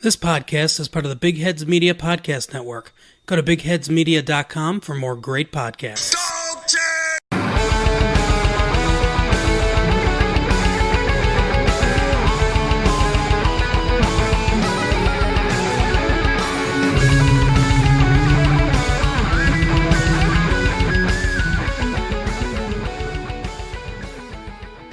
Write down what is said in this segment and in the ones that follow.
This podcast is part of the Big Heads Media Podcast Network. Go to bigheadsmedia.com for more great podcasts.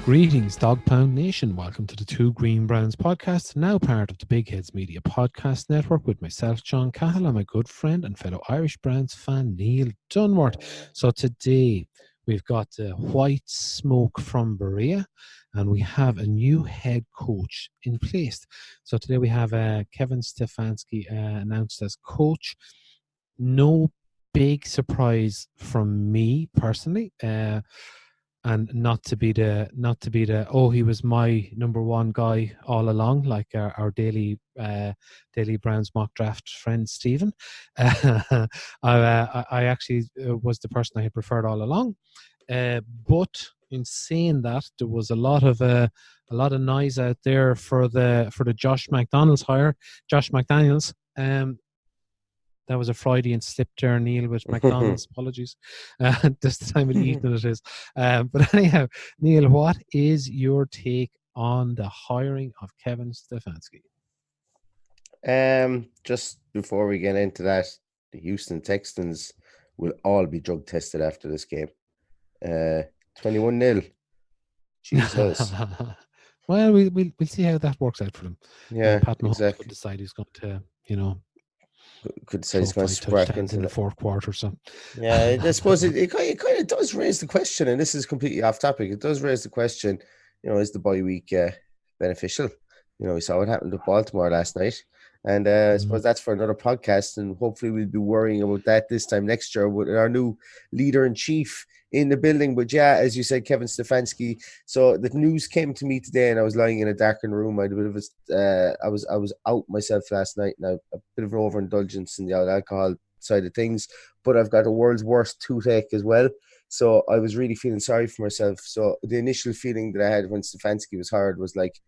Greetings, Dog Pound Nation. Welcome to the Two Green Browns podcast, now part of the Big Heads Media Podcast Network with myself, John Cahill, and my good friend and fellow Irish Browns fan, Neil Dunworth. So today we've got white smoke from Berea, and we have a new head coach in place. So today we have Kevin Stefanski announced as coach. No big surprise from me personally. And not to be the he was my number one guy all along, like our daily Browns mock draft friend Stephen. I actually was the person I had preferred all along, but in saying that, there was a lot of noise out there for the Josh McDaniels. That was a Freudian slip there, Neil, with McDonald's. Apologies. This time of the evening it is. But anyhow, Neil, what is your take on the hiring of Kevin Stefanski? Just before we get into that, the Houston Texans will all be drug tested after this game. 21-0. Jesus. Well, we'll see how that works out for them. Yeah, Pat Mahomes exactly. could decide he's going to, could say he's going to spark in the fourth quarter. So yeah, I suppose it kind of does raise the question, and this is completely off topic. It does raise the question, is the bye week beneficial? We saw what happened to Baltimore last night, and I suppose that's for another podcast, and hopefully we'll be worrying about that this time next year with our new leader in chief in the building. But yeah, as you said, Kevin Stefanski. So the news came to me today, and I was lying in a darkened room. I had a bit of I was out myself last night, and a bit of an overindulgence in the alcohol side of things. But I've got the world's worst toothache as well, so I was really feeling sorry for myself. So the initial feeling that I had when Stefanski was hired was like,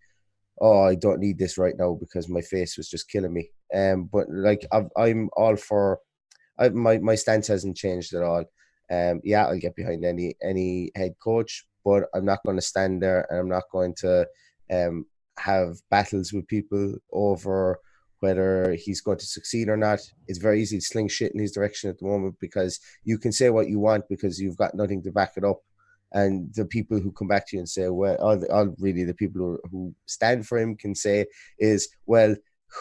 oh, I don't need this right now, because my face was just killing me. But like I'm all for. My stance hasn't changed at all. Yeah, I'll get behind any head coach, but I'm not going to stand there, and I'm not going to have battles with people over whether he's going to succeed or not. It's very easy to sling shit in his direction at the moment, because you can say what you want because you've got nothing to back it up. And the people who come back to you and say, well, all really the people who stand for him can say is, well,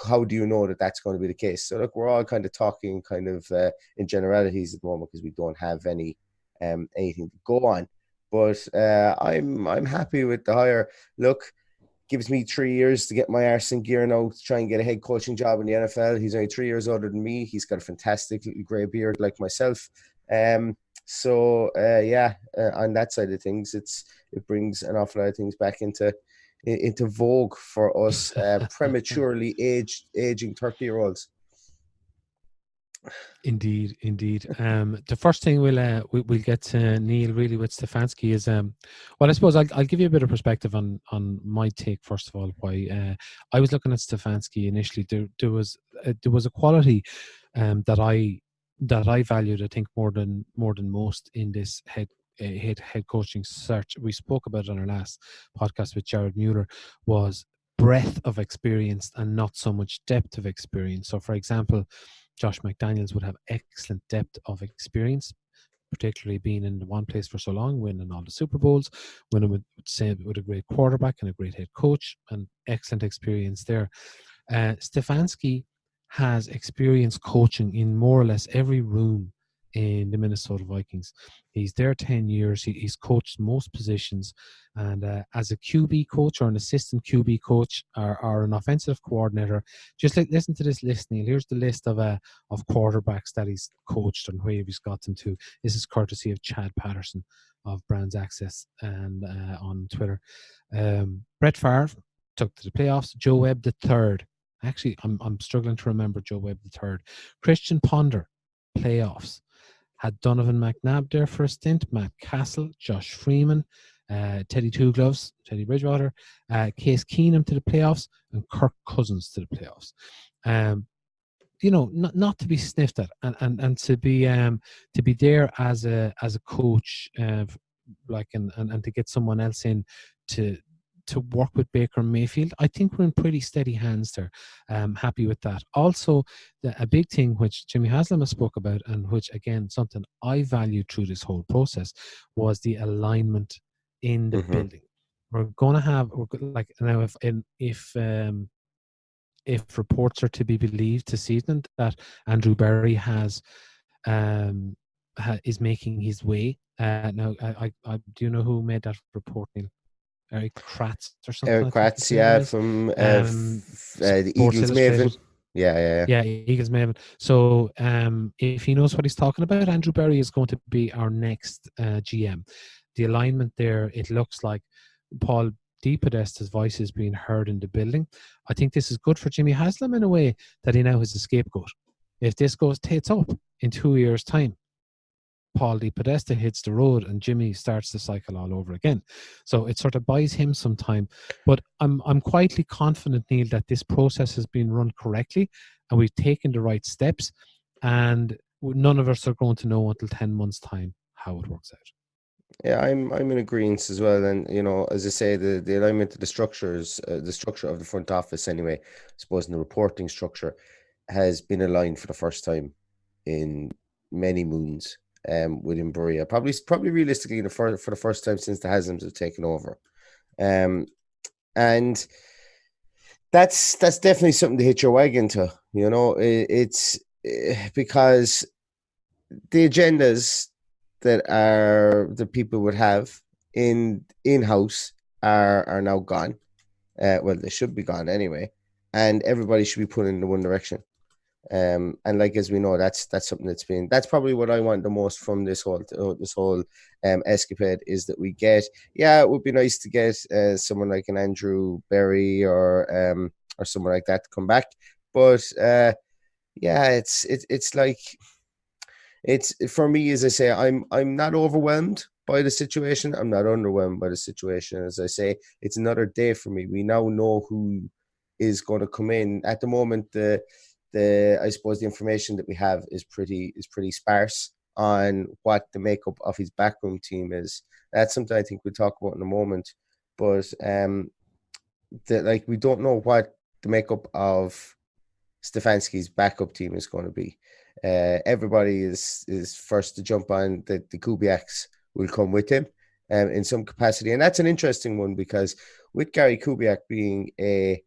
how do you know that that's going to be the case? So look, we're all kind of talking kind of in generalities at the moment, because we don't have anything to go on. But I'm happy with the hire. Look, gives me 3 years to get my arse in gear now to try and get a head coaching job in the NFL. He's only 3 years older than me. He's got a fantastic little grey beard like myself. So on that side of things, it brings an awful lot of things back into vogue for us prematurely aging 30-year-olds. Indeed. The first thing we'll get to, Neil, really with Stefanski is I suppose I'll give you a bit of perspective on my take first of all. Why I was looking at Stefanski initially. There was a quality that I valued, I think, more than most in this head coaching search. We spoke about it on our last podcast with Jared Mueller, was breadth of experience and not so much depth of experience. So for example, Josh McDaniels would have excellent depth of experience, particularly being in one place for so long, winning all the Super Bowls, winning with a great quarterback and a great head coach, and excellent experience there. Stefanski has experience coaching in more or less every room in the Minnesota Vikings. He's there 10 years. He's coached most positions, and as a QB coach or an assistant QB coach or an offensive coordinator, just listen to this list, Neil. Here's the list of quarterbacks that he's coached and where he's got them to. This is courtesy of Chad Patterson of Browns Access and on Twitter. Brett Favre took to the playoffs. Joe Webb the third. Actually, I'm struggling to remember Joe Webb the third. Christian Ponder, playoffs. Had Donovan McNabb there for a stint, Matt Castle, Josh Freeman, Teddy Two Gloves, Teddy Bridgewater, Case Keenum to the playoffs, and Kirk Cousins to the playoffs. Not to be sniffed at, and to be there as a coach, and to get someone else in to work with Baker Mayfield. I think we're in pretty steady hands there. Happy with that. Also, a big thing which Jimmy Haslam has spoke about, and which again something I valued through this whole process, was the alignment in the building. We're going to have now if reports are to be believed this evening, that Andrew Berry is making his way. Now, I do you know who made that report, Neil? Eric Kratz or something. Eric Kratz, yeah, from the Eagles Maven. Yeah, Eagles Maven. So if he knows what he's talking about, Andrew Berry is going to be our next GM. The alignment there, it looks like Paul DePodesta's voice is being heard in the building. I think this is good for Jimmy Haslam in a way, that he now has a scapegoat. If this goes tits up in 2 years' time, Paul DePodesta hits the road and Jimmy starts the cycle all over again. So it sort of buys him some time. But I'm quietly confident, Neil, that this process has been run correctly and we've taken the right steps, and none of us are going to know until 10 months' time how it works out. Yeah, I'm in agreement as well. And, as I say, the alignment of the structures, the structure of the front office anyway, I suppose, in the reporting structure, has been aligned for the first time in many moons within Berea. Probably realistically for the first time since the Haslams have taken over. And that's definitely something to hitch your wagon to. It's because the agendas that the people would have in-house are now gone. Well, they should be gone anyway, and everybody should be put in the one direction. And as we know, that's something that's probably what I want the most from this whole escapade, is that we get. Yeah, it would be nice to get someone like an Andrew Berry or someone like that to come back, but it's like. It's, for me, as I say, I'm not overwhelmed by the situation. I'm not underwhelmed by the situation. As I say, it's another day for me. We now know who is going to come in. At the moment, I suppose the information that we have is pretty sparse on what the makeup of his backroom team is. That's something I think we'll talk about in a moment. But we don't know what the makeup of Stefanski's backup team is going to be. Everybody is first to jump on the Kubiaks will come with him in some capacity, and that's an interesting one, because with Gary Kubiak being an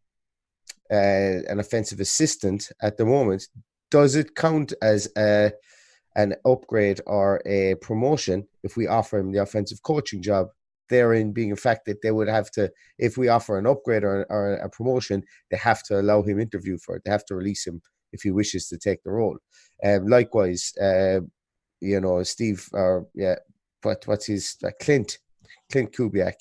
offensive assistant at the moment, does it count as an upgrade or a promotion if we offer him the offensive coaching job? Therein being a fact that they would have to, if we offer an upgrade or a promotion, they have to allow him interview for it. They have to release him if he wishes to take the role. Likewise, Steve, what's his Clint Kubiak,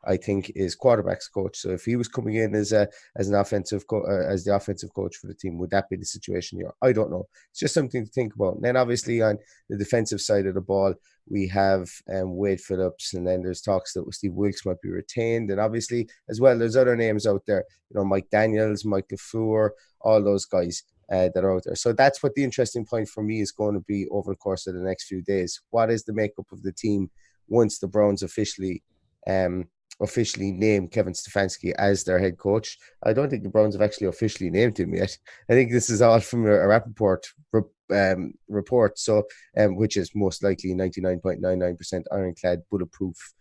I think, is quarterback's coach. So if he was coming in as the offensive coach for the team, would that be the situation here? I don't know. It's just something to think about. And then obviously on the defensive side of the ball, we have Wade Phillips, and then there's talks that Steve Wilkes might be retained. And obviously as well, there's other names out there, Mike Daniels, Mike LaFleur, all those guys that are out there. So that's what the interesting point for me is going to be over the course of the next few days. What is the makeup of the team once the Browns officially named Kevin Stefanski as their head coach? I don't think the Browns have actually officially named him yet. I think this is all from a Rappaport report, so which is most likely 99.99% ironclad, bulletproof,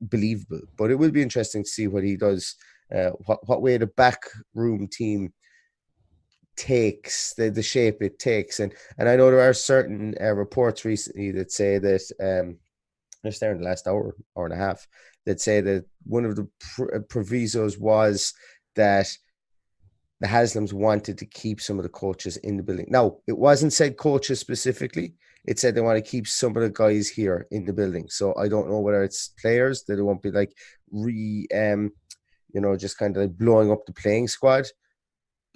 believable. But it will be interesting to see what he does, what way the backroom team takes, the shape it takes. And I know there are certain reports recently that say that just there in the last hour and a half, that say that one of the provisos was that the Haslams wanted to keep some of the coaches in the building. Now, it wasn't said coaches specifically. It said they want to keep some of the guys here in the building. So I don't know whether it's players that it won't be like just kind of like blowing up the playing squad.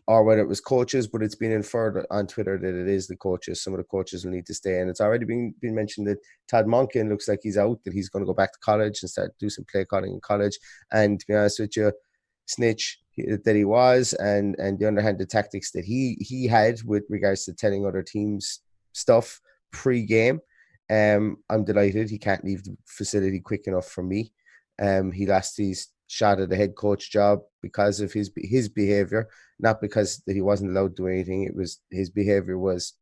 or whether it was coaches, but it's been inferred on Twitter that it is the coaches. Some of the coaches will need to stay, and it's already been mentioned that Todd Monken looks like he's out, that he's going to go back to college and start do some play calling in college. And to be honest with you, snitch that he was, and the underhanded tactics that he had with regards to telling other teams stuff pre-game. I'm delighted he can't leave the facility quick enough for me. He lost his shot at the head coach job because of his behavior, not because that he wasn't allowed to do anything. It was his behavior was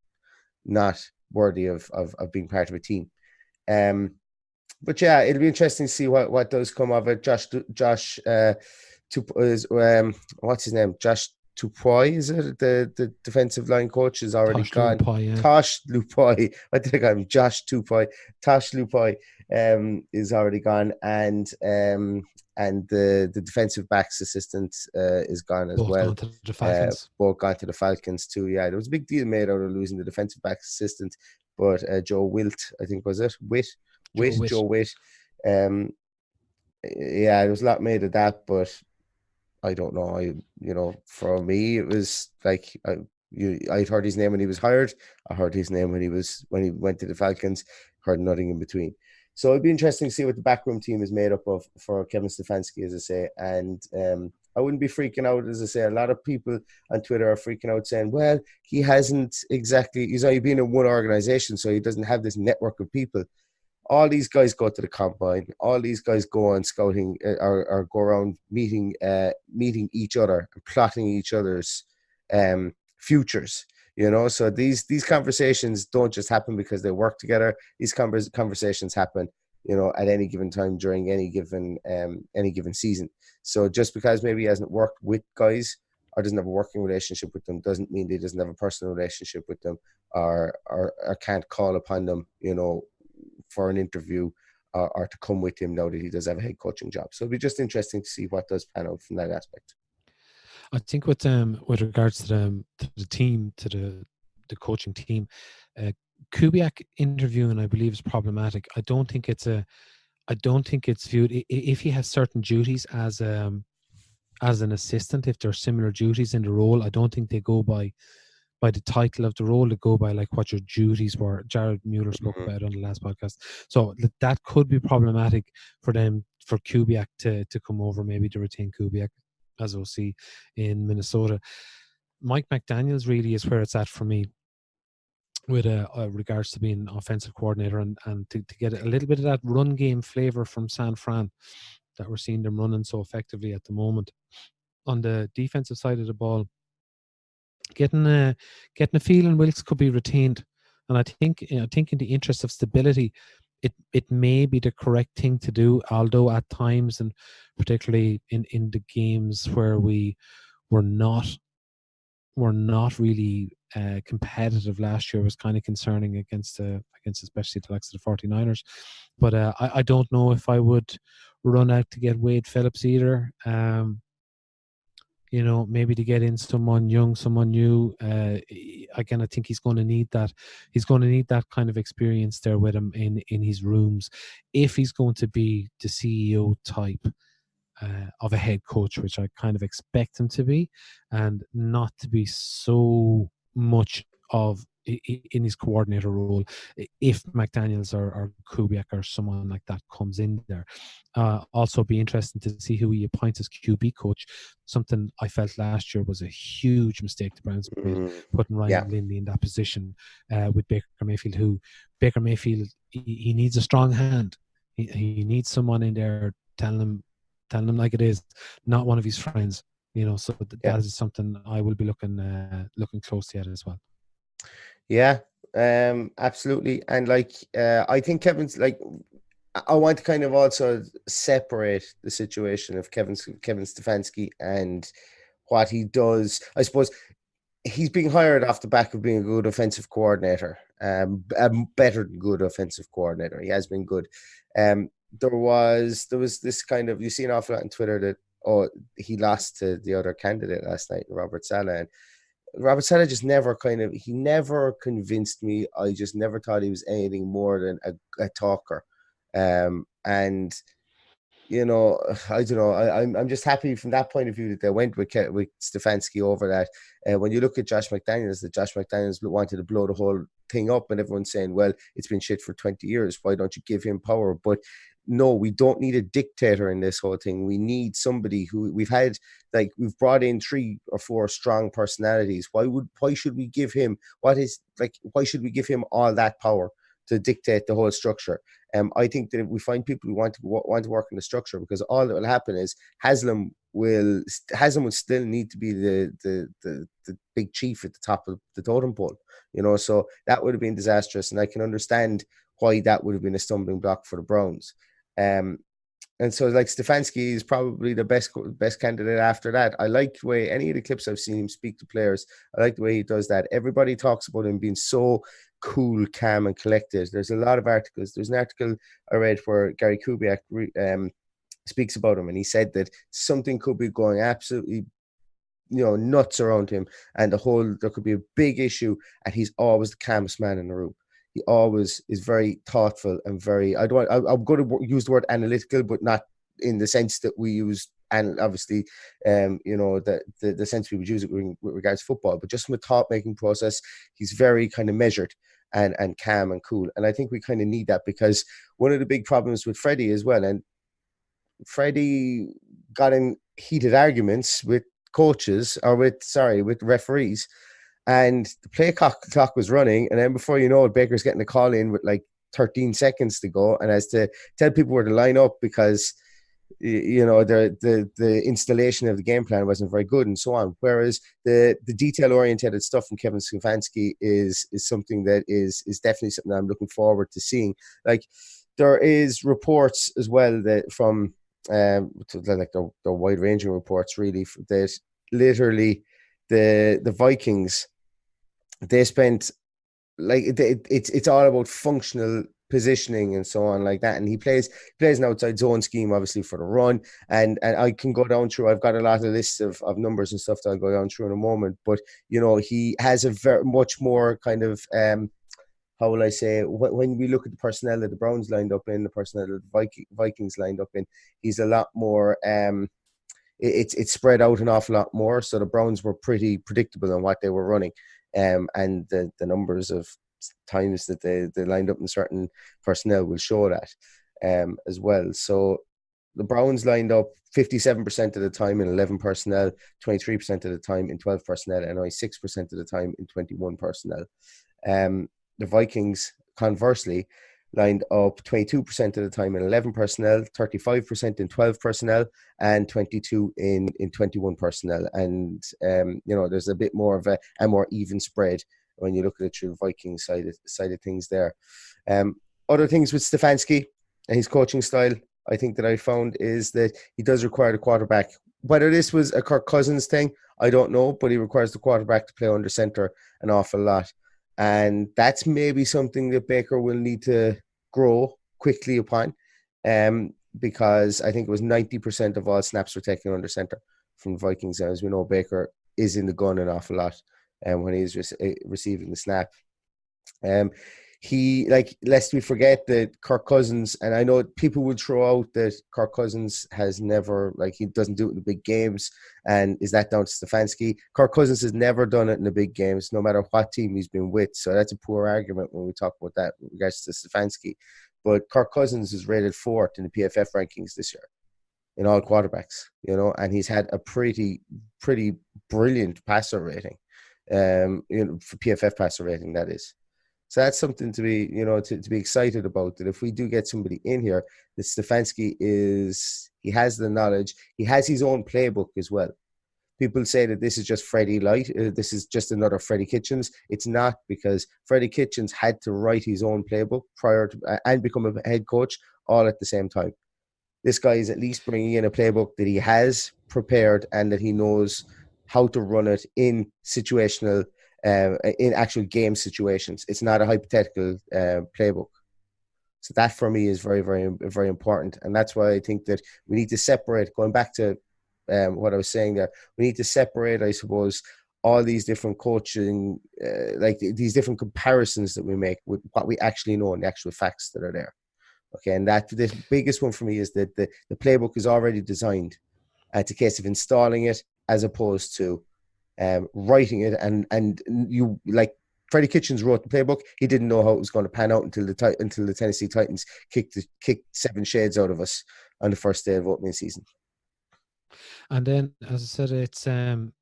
not worthy of being part of a team. But yeah, it'll be interesting to see what does come of it. Josh, what's his name? Josh Tupoy, is it? The defensive line coach is already Tosh gone. Lupoy, yeah. Tosh Lupoy. What did I call him? Josh Tupoy. Tosh Lupoy is already gone, and the defensive backs assistant is gone as Both well. gone to the Falcons. Both gone to the Falcons too. Yeah, there was a big deal made out of losing the defensive backs assistant, but Joe Wilt, I think, was it? Joe Witt. Yeah, there was a lot made of that, but I don't know. For me, it was like I'd heard his name when he was hired. I heard his name when he went to the Falcons. Heard nothing in between. So it'd be interesting to see what the backroom team is made up of for Kevin Stefanski, as I say. And I wouldn't be freaking out, as I say. A lot of people on Twitter are freaking out saying, well, he's only been in one organization, so he doesn't have this network of people. All these guys go to the combine. All these guys go on scouting or go around meeting each other and plotting each other's futures. So these conversations don't just happen because they work together. These conversations happen, at any given time during any given season. So just because maybe he hasn't worked with guys or doesn't have a working relationship with them doesn't mean that he doesn't have a personal relationship with them or can't call upon them, for an interview or to come with him now that he does have a head coaching job. So it'll be just interesting to see what does pan out from that aspect. I think with regards to the team, to the coaching team, Kubiak interviewing, I believe, is problematic. I don't think it's viewed if he has certain duties as an assistant. If there are similar duties in the role, I don't think they go by the title of the role. They go by like what your duties were. Jared Mueller spoke about it on the last podcast. So that could be problematic for Kubiak to come over, maybe to retain Kubiak as OC in Minnesota. Mike McDaniels really is where it's at for me with regards to being offensive coordinator and to get a little bit of that run game flavor from San Fran that we're seeing them running so effectively at the moment. On the defensive side of the ball, getting a feeling Wilkes could be retained, and I think in the interest of stability, it may be the correct thing to do. Although at times, and particularly in the games where we were not really competitive last year, was kind of concerning against especially the likes of the 49ers. But I don't know if I would run out to get Wade Phillips either. Maybe to get in someone young, someone new. Again, I think he's going to need that. He's going to need that kind of experience there with him in his rooms, if he's going to be the CEO type of a head coach, which I kind of expect him to be, and not to be so much of in his coordinator role. If McDaniels or Kubiak or someone like that comes in there, also be interesting to see who he appoints as QB coach. Something I felt last year was a huge mistake the Browns made, putting Ryan Lindley in that position with Baker Mayfield. Baker Mayfield, he needs a strong hand. He needs someone in there telling him like it is, not one of his friends. So that is something I will be looking closely at as well. Yeah, absolutely. And I think Kevin's I want to kind of also separate the situation of Kevin Stefanski and what he does. I suppose he's being hired off the back of being a good offensive coordinator, a better than good offensive coordinator. He has been good. There was this kind of, you see an awful lot on Twitter that he lost to the other candidate last night, Robert Saleh, and Robert Saleh just never convinced me. I just never thought he was anything more than a talker. And I don't know. I'm just happy from that point of view that they went with Stefanski over that. When you look at Josh McDaniels, that Josh McDaniels wanted to blow the whole thing up, and everyone's saying, well, it's been shit for 20 years. Why don't you give him power? But no, we don't need a dictator in this whole thing. We need somebody who we've brought in 3 or 4 strong personalities. Why should we give him why should we give him all that power to dictate the whole structure? I think that if we find people who want to work in the structure, because all that will happen is Haslam will still need to be the big chief at the top of the totem pole, so that would have been disastrous, and I can understand why that would have been a stumbling block for the Browns. And so Stefanski is probably the best candidate after that. I like the way any of the clips I've seen him speak to players. I like the way he does that. Everybody talks about him being so cool, calm, and collected. There's a lot of articles. There's an article I read where Gary Kubiak speaks about him, and he said that something could be going absolutely nuts around him, and there could be a big issue, and he's always the calmest man in the room. He always is very thoughtful and very. I'm going to use the word analytical, but not in the sense that we use, and obviously, the sense we would use it with regards to football, but just from a thought-making process, he's very kind of measured and calm and cool. And I think we kind of need that, because one of the big problems with Freddie as well, and Freddie got in heated arguments with coaches or with referees, and the play clock was running, and then before you know it, Baker's getting a call in with 13 seconds to go, and has to tell people where to line up because the installation of the game plan wasn't very good, and so on. Whereas the detail oriented stuff from Kevin Stefanski is something that is definitely something I'm looking forward to seeing. There is reports as well that from they're wide ranging reports really, that literally the Vikings, they spent it's all about functional positioning and so on like that, and he plays an outside zone scheme obviously for the run, and I can go down through. I've got a lot of lists of numbers and stuff that I'll go down through in a moment, but he has a very much more kind of how will I say, when we look at the personnel that the Browns lined up in, the personnel that the Vikings lined up in, he's a lot more it's spread out an awful lot more. So the Browns were pretty predictable in what they were running, and the numbers of times that they lined up in certain personnel will show that as well. So the Browns lined up 57% of the time in 11 personnel, 23% of the time in 12 personnel, and only 6% of the time in 21 personnel. The Vikings, conversely, lined up 22% of the time in 11 personnel, 35% in 12 personnel, and 22 in 21 personnel. And, there's a bit more of a more even spread when you look at it through the Vikings side of things there. Other things with Stefanski and his coaching style, I think that I found is that he does require the quarterback. Whether this was a Kirk Cousins thing, I don't know, but he requires the quarterback to play under center an awful lot. And that's maybe something that Baker will need to grow quickly upon, because I think it was 90% of all snaps were taken under center from the Vikings. As we know, Baker is in the gun an awful lot when he's receiving the snap. Lest we forget that Kirk Cousins, and I know people would throw out that Kirk Cousins has never, he doesn't do it in the big games, and is that down to Stefanski? Kirk Cousins has never done it in the big games, no matter what team he's been with, so that's a poor argument when we talk about that with regards to Stefanski. But Kirk Cousins is rated 4th in the PFF rankings this year in all quarterbacks, and he's had a pretty brilliant passer rating, for PFF passer rating, that is. So that's something to be, to be excited about, that if we do get somebody in here, that Stefanski he has the knowledge, he has his own playbook as well. People say that this is just Freddie Light, this is just another Freddie Kitchens. It's not, because Freddie Kitchens had to write his own playbook prior to and become a head coach all at the same time. This guy is at least bringing in a playbook that he has prepared and that he knows how to run it in situational in actual game situations. It's not a hypothetical playbook. So that for me is very, very, very important. And that's why I think that we need to separate, going back to what I was saying there, we need to separate, I suppose, all these different coaching, these different comparisons that we make with what we actually know and the actual facts that are there. Okay, and that the biggest one for me is that the playbook is already designed. It's a case of installing it as opposed to writing it. And you, like Freddie Kitchens wrote the playbook. He didn't know how it was going to pan out until the Tennessee Titans kicked 7 shades out of us on the first day of opening season. And then, as I said, it's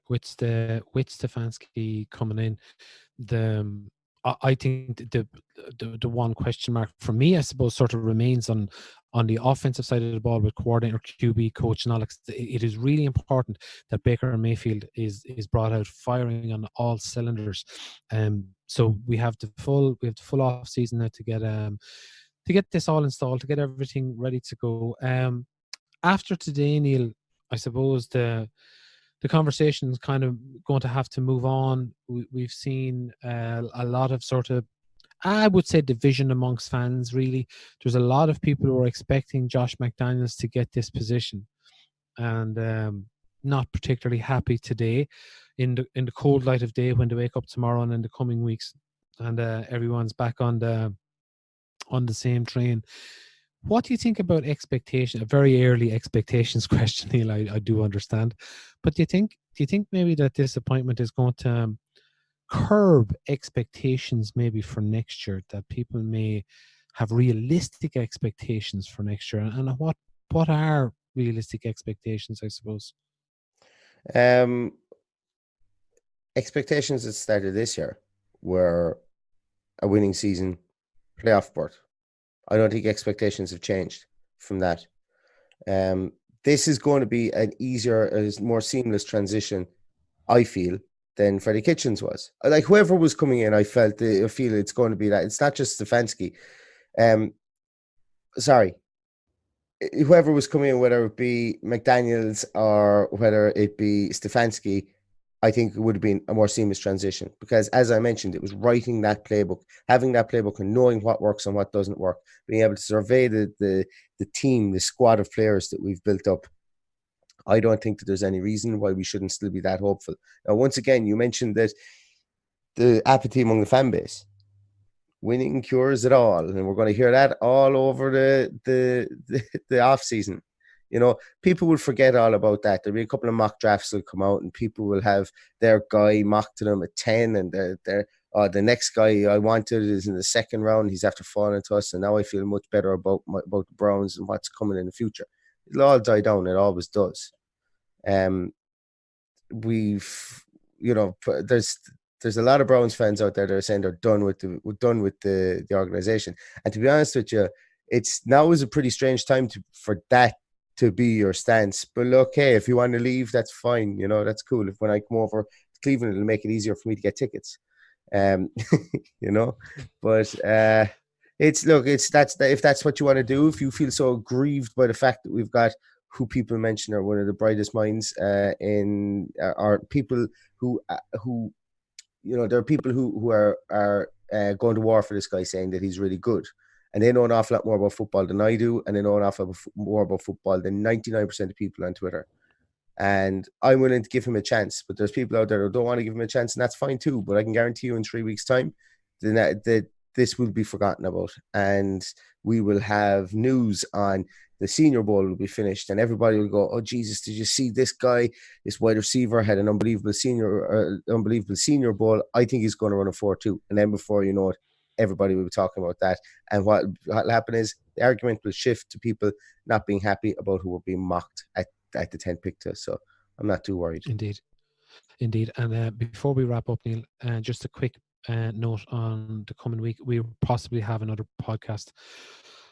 with Stefanski coming in, I think the one question mark for me, I suppose, sort of remains on the offensive side of the ball with coordinator, QB, coach, and all. It is really important that Baker Mayfield is brought out firing on all cylinders. So we have the full off season now to get this all installed, to get everything ready to go. After today, Neil, I suppose the conversation is kind of going to have to move on. We've seen a lot of sort of, I would say, division amongst fans, really. There's a lot of people who are expecting Josh McDaniels to get this position and not particularly happy today in the cold light of day when they wake up tomorrow and in the coming weeks, and everyone's back on the same train. What do you think about expectation? A very early expectations question, Neil. I do understand, but do you think maybe that disappointment is going to curb expectations maybe for next year? That people may have realistic expectations for next year, and what are realistic expectations? I suppose. Expectations that started this year were a winning season, playoff berth. I don't think expectations have changed from that. This is going to be an easier, more seamless transition, I feel, than Freddie Kitchens was. Like whoever was coming in, I feel it's going to be that. It's not just Stefanski. Whoever was coming in, whether it be McDaniels or whether it be Stefanski, I think it would have been a more seamless transition because, as I mentioned, it was writing that playbook, having that playbook and knowing what works and what doesn't work, being able to survey the team, the squad of players that we've built up. I don't think that there's any reason why we shouldn't still be that hopeful. Now, once again, you mentioned that the apathy among the fan base. Winning cures it all, and we're going to hear that all over the off season. You know, people will forget all about that. There'll be a couple of mock drafts will come out, and people will have their guy mocked to them at 10, and the next guy I wanted is in the second round. He's after falling to us, and now I feel much better about the Browns and what's coming in the future. It'll all die down. It always does. There's a lot of Browns fans out there that are saying they're done with the organization. And to be honest with you, now is a pretty strange time for that to be your stance. But look, hey, if you want to leave, that's fine. You know, that's cool. If when I come over to Cleveland, it'll make it easier for me to get tickets. You know, but if that's what you want to do, if you feel so aggrieved by the fact that we've got who people mention are one of the brightest minds are people who you know, there are people who are going to war for this guy, saying that he's really good. And they know an awful lot more about football than I do. And they know an awful lot more about football than 99% of people on Twitter. And I'm willing to give him a chance. But there's people out there who don't want to give him a chance. And that's fine too. But I can guarantee you in 3 weeks' time, that this will be forgotten about. And we will have news on the Senior Bowl will be finished. And everybody will go, oh, Jesus, did you see this guy? This wide receiver had an unbelievable Senior Bowl. I think he's going to run a 4.2. And then before you know it, everybody will be talking about that. And what will happen is the argument will shift to people not being happy about who were being mocked at the 10th pick to us. So I'm not too worried. Indeed. And before we wrap up, Neil, just a quick note on the coming week. We'll possibly have another podcast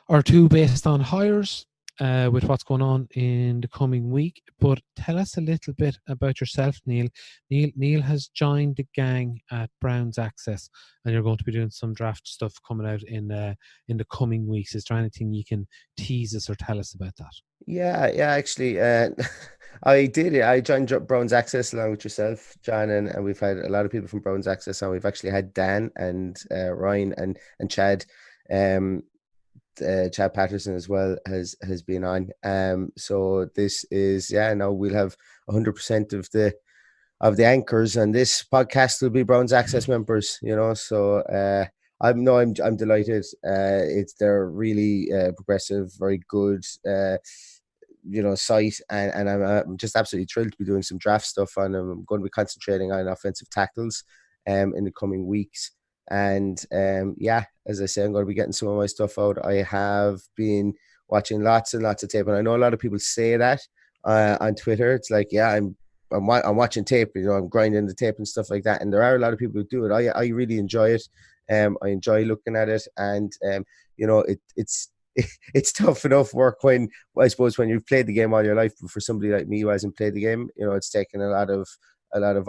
or two based on hires with what's going on in the coming week. But tell us a little bit about yourself, Neil. Neil has joined the gang at Browns Access, and you're going to be doing some draft stuff coming out in the coming weeks. Is there anything you can tease us or tell us about that? Yeah, actually, I did it. I joined Browns Access along with yourself, John, and we've had a lot of people from Browns Access on. We've actually had Dan and Ryan and Chad. Chad Patterson as well has been on. So this is now we'll have 100% of the anchors, and this podcast will be Browns Access members. You know, so I'm delighted. They're really progressive, very good. Site, and I'm just absolutely thrilled to be doing some draft stuff on them. I'm going to be concentrating on offensive tackles in the coming weeks. And as I say, I'm going to be getting some of my stuff out. I have been watching lots and lots of tape, and I know a lot of people say that on Twitter. It's like, yeah, I'm watching tape, I'm grinding the tape and stuff like that. And there are a lot of people who do it. I really enjoy it. I enjoy looking at it, and it's tough enough work when you've played the game all your life. But for somebody like me who hasn't played the game, it's taken a lot of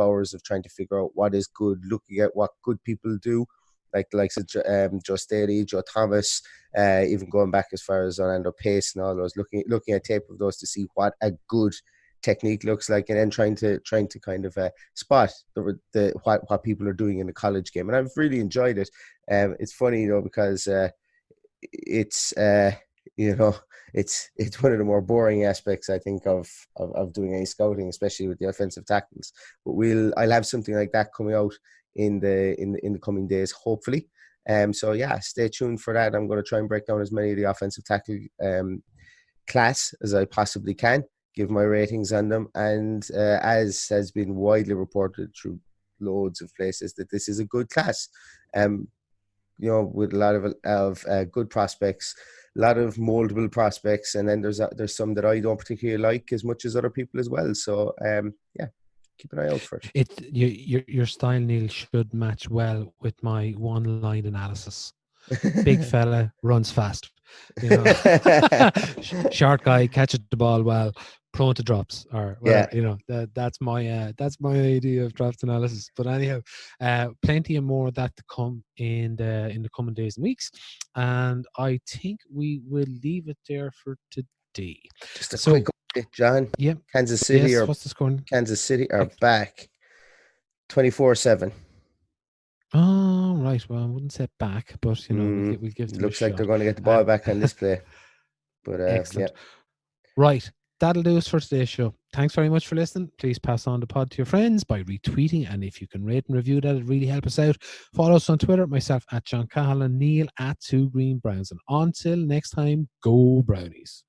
hours of trying to figure out what is good, looking at what good people do, like the likes of Joe Staley, Joe Thomas, even going back as far as Orlando Pace and all those, looking at tape of those to see what a good technique looks like, and then trying to kind of spot what people are doing in the college game. And I've really enjoyed it. It's funny because it's it's one of the more boring aspects, I think, of doing any scouting, especially with the offensive tackles. But I'll have something like that coming out in the coming days, hopefully. So yeah, stay tuned for that. I'm going to try and break down as many of the offensive tackle class as I possibly can, give my ratings on them, and as has been widely reported through loads of places, that this is a good class. With a lot of good prospects, a lot of moldable prospects, and then there's some that I don't particularly like as much as other people as well. So keep an eye out for it. Your style, Neil, should match well with my one-line analysis. Big fella, runs fast. Short guy, catches the ball well, prone to drops, or whatever. That's my idea of draft analysis. But anyhow, plenty of more of that to come in the coming days and weeks, and I think we will leave it there for today. Just a quick update, John. Yeah, Kansas City what's the score? Kansas City are back 24-7. Oh, right. Well, I wouldn't say back, but we'll give them looks a like shot. they're going to get the ball back on this play. But excellent. Yeah. Right. That'll do us for today's show. Thanks very much for listening. Please pass on the pod to your friends by retweeting, and if you can rate and review that, it really helps us out. Follow us on Twitter, myself at John Cahill and Neil at 2 Green Browns. And until next time, go Brownies.